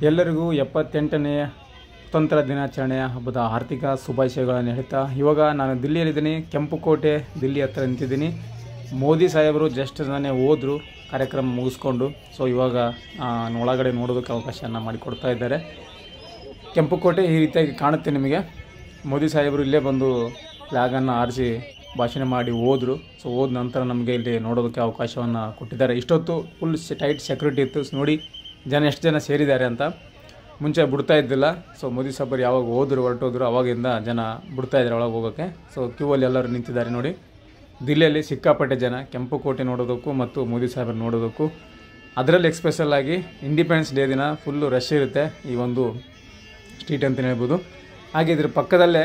ಎಲ್ಲರಿಗೂ 78ನೇ ಸ್ವತಂತ್ರ ದಿನಾಚರಣೆಯ ಹಬ್ಬದ ಆರ್ಥಿಕ ಶುಭಾಶಯಗಳನ್ನು ಹೇಳ್ತಾ ಇವಾಗ ನಾನು ದಿಲ್ಲಿಯಲ್ಲಿದ್ದೀನಿ. ಕೆಂಪುಕೋಟೆ ದಿಲ್ಲಿ ಹತ್ರ ನಿಂತಿದ್ದೀನಿ. ಮೋದಿ ಸಾಹೇಬರು ಜಸ್ಟ್ ನಾನೇ ಹೋದರು ಕಾರ್ಯಕ್ರಮ ಮುಗಿಸ್ಕೊಂಡು. ಸೊ ಇವಾಗ ಒಳಗಡೆ ನೋಡೋದಕ್ಕೆ ಅವಕಾಶವನ್ನು ಮಾಡಿಕೊಡ್ತಾ ಇದ್ದಾರೆ. ಕೆಂಪುಕೋಟೆ ಈ ರೀತಿಯಾಗಿ ಕಾಣುತ್ತೆ ನಿಮಗೆ. ಮೋದಿ ಸಾಹೇಬರು ಇಲ್ಲೇ ಬಂದು ಫ್ಲ್ಯಾಗನ್ನು ಆರಿಸಿ ಭಾಷಣ ಮಾಡಿ ಹೋದರು. ಸೊ ಹೋದ ನಂತರ ನಮಗೆ ಇಲ್ಲಿ ನೋಡೋದಕ್ಕೆ ಅವಕಾಶವನ್ನು ಕೊಟ್ಟಿದ್ದಾರೆ. ಇಷ್ಟೊತ್ತು ಫುಲ್ ಟೈಟ್ ಸೆಕ್ಯೂರಿಟಿ ಇತ್ತು. ನೋಡಿ ಎಷ್ಟು ಜನ ಸೇರಿದ್ದಾರೆ ಅಂತ. ಮುಂಚೆ ಬಿಡ್ತಾ ಇದ್ದಿಲ್ಲ. ಸೊ ಮೋದಿ ಸಾಹೇಬರು ಯಾವಾಗ ಹೊರಟೋದ್ರು ಅವಾಗಿಂದ ಜನ ಬಿಡ್ತಾ ಇದ್ದಾರೆ ಒಳಗೆ ಹೋಗೋಕ್ಕೆ. ಸೊ ಕ್ಯೂವಲ್ಲಿ ಎಲ್ಲರೂ ನಿಂತಿದ್ದಾರೆ ನೋಡಿ. ದಿಲ್ಲಿಯಲ್ಲಿ ಸಿಕ್ಕಾಪಟ್ಟೆ ಜನ ಕೆಂಪುಕೋಟೆ ನೋಡೋದಕ್ಕೂ ಮತ್ತು ಮೋದಿ ಸಾಹೇಬರು ನೋಡೋದಕ್ಕೂ. ಅದರಲ್ಲಿ ಎಕ್ಸ್ಪೆಷಲ್ ಆಗಿ ಇಂಡಿಪೆಂಡೆನ್ಸ್ ಡೇ ದಿನ ಫುಲ್ಲು ರಶ್ ಇರುತ್ತೆ ಈ ಒಂದು ಸ್ಟ್ರೀಟ್ ಅಂತಲೇ ಹೇಳ್ಬೋದು. ಹಾಗೆ ಇದ್ರ ಪಕ್ಕದಲ್ಲೇ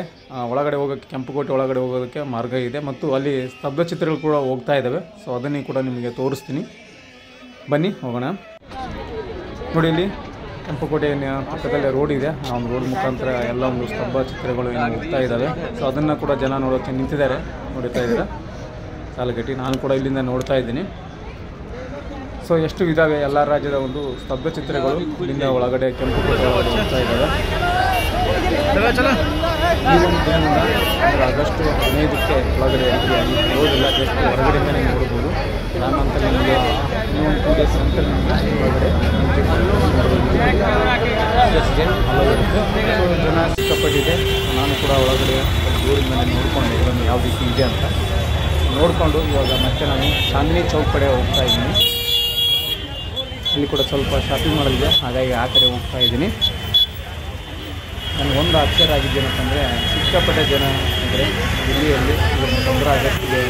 ಒಳಗಡೆ ಹೋಗೋಕ್ಕೆ ಕೆಂಪುಕೋಟೆ ಒಳಗಡೆ ಹೋಗೋದಕ್ಕೆ ಮಾರ್ಗ ಇದೆ ಮತ್ತು ಅಲ್ಲಿ ಸ್ತಬ್ಧ ಚಿತ್ರಗಳು ಕೂಡ ಹೋಗ್ತಾ ಇದ್ದಾವೆ. ಸೊ ಅದನ್ನೇ ಕೂಡ ನಿಮಗೆ ತೋರಿಸ್ತೀನಿ, ಬನ್ನಿ ಹೋಗೋಣ. ನೋಡಿ ಇಲ್ಲಿ ಕೆಂಪುಕೋಟೆಯ ಪಕ್ಕದಲ್ಲೇ ರೋಡ್ ಇದೆ. ಆ ಒಂದು ರೋಡ್ ಮುಖಾಂತರ ಎಲ್ಲ ಒಂದು ಸ್ತಬ್ಧ ಚಿತ್ರಗಳು ಏನು ಹೋಗ್ತಾ ಇದ್ದಾವೆ. ಸೊ ಅದನ್ನು ಕೂಡ ಜನ ನೋಡೋಕ್ಕೆ ನಿಂತಿದ್ದಾರೆ, ನೋಡ್ತಾ ಇದ್ದಾರೆ ಸಾಲುಗಟ್ಟಿ. ನಾನು ಕೂಡ ಇಲ್ಲಿಂದ ನೋಡ್ತಾ ಇದ್ದೀನಿ. ಸೊ ಎಷ್ಟು ಇದ್ದಾವೆ ಎಲ್ಲ ರಾಜ್ಯದ ಒಂದು ಸ್ತಬ್ಧ ಚಿತ್ರಗಳು ಇಲ್ಲಿಂದ ಒಳಗಡೆ ಕೆಂಪುಕೋಟೆ ಒಳಗಡೆ ಹೋಗ್ತಾ ಇದ್ದಾವೆ. ಈ ಒಂದು ದಿನದಿಂದ ಆಗಸ್ಟ್ 15ಕ್ಕೆ ಒಳಗಡೆ ರೋಡಿಲ್ಲ, ಜಸ್ಟ್ ಹೊರಗಡೆಯಿಂದಲೇ ನೋಡ್ಬೋದು. ನಾನಂತ ನಿಮಗೆ ಇನ್ನೊಂದು 2 ಡೇಸ್ ನಂತರ ನಿಮಗೆ ಒಳಗಡೆ ಜನ ಸಿಕ್ಕಾಪಟ್ಟಿದೆ. ನಾನು ಕೂಡ ಒಳಗಡೆ ದೂರಿಂದ ನೋಡಿಕೊಂಡೆ ಇದನ್ನು ಯಾವ ರೀತಿ ಇದೆ ಅಂತ ನೋಡಿಕೊಂಡು ಇವಾಗ ಮತ್ತೆ ನಾನು ಚಾಂದಿನಿ ಚೌಕ್ ಕಡೆ ಹೋಗ್ತಾ ಇದ್ದೀನಿ. ಇಲ್ಲಿ ಕೂಡ ಸ್ವಲ್ಪ ಶಾಪಿಂಗ್ ಮಾಡೋದಿದೆ, ಹಾಗಾಗಿ ಆ ಕಡೆ ಹೋಗ್ತಾ ಇದ್ದೀನಿ. ನನಗೊಂದು ಆಶ್ಚರ್ಯ ಆಗಿದ್ದೇನಂತಂದರೆ ಸಿಕ್ಕಾಪಟ್ಟೆ ಜನ ಅಂದರೆ ದಿಲ್ಲಿಯಲ್ಲಿ 15 ಆಗಸ್ಟ್ಗೆ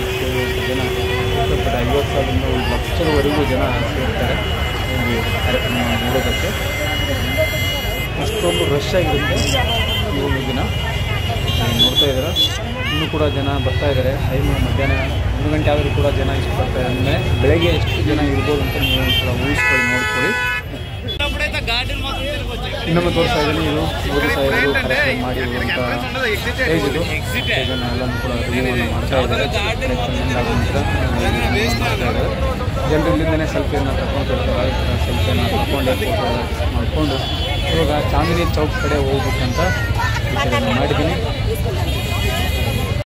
ಜನ ಸಿಕ್ಕಾಪಟ್ಟೆ 50,000ರಿಂದ 1 ಲಕ್ಷದವರೆಗೂ ಜನ ಸೇರ್ತಾರೆ ಒಂದು ಕಾರ್ಯಕ್ರಮ ನೋಡೋದಕ್ಕೆ. ಅಷ್ಟೊಂದು ರಶ್ ಆಗಿರುತ್ತೆ ಈ ಒಂದು ದಿನ. ನೋಡ್ತಾ ಇದ್ದಾರೆ, ಇನ್ನೂ ಕೂಡ ಜನ ಬರ್ತಾ ಇದ್ದಾರೆ. ಟೈಮ್ ಮಧ್ಯಾಹ್ನ 1 ಗಂಟೆ ಆದರೂ ಕೂಡ ಜನ ಇಷ್ಟು ಬರ್ತಾ ಇದ್ದಾರೆ. ಅಂದರೆ ಬೆಳಗ್ಗೆ ಎಷ್ಟು ಜನ ಇರ್ಬೋದು ಅಂತ ನೀವು ಒಂದ್ಸಲ ಊಹಿಸ್ಕೊಳ್ಳಿ, ನೋಡ್ಕೊಳ್ಳಿ. ಇನ್ನೊಮ್ಮೆ ತೋರಿಸ್ತಾ ಇದ್ದೀನಿ. ಇದು ಮೋದಿ ಸಾಹೇಬರು ಕಾರ್ಯಕ್ರಮ ಮಾಡಿ ಸ್ಟೇಜ್ ಇದು. ಸ್ಟೇಜನ್ನು ಎಲ್ಲನೂ ಕೂಡ ರಿವ್ಯೂವನ್ನು ಮಾಡ್ತಾ ಇದ್ದಾರೆ. ಜನರು ಇಲ್ಲಿಂದಲೇ ಸೆಲ್ಫಿಯನ್ನು ತಗೊಂಡಿರ್ತಾರೆ. ಸೆಲ್ಫಿಯನ್ನು ತಗೊಂಡು ಫೋಟೋ ಮಾಡಿಕೊಂಡು ಇವಾಗ ಚಾಂದಿನಿ ಚೌಕ್ ಕಡೆ ಹೋಗ್ಬೇಕಂತ ಮಾಡಿದ್ದೀನಿ.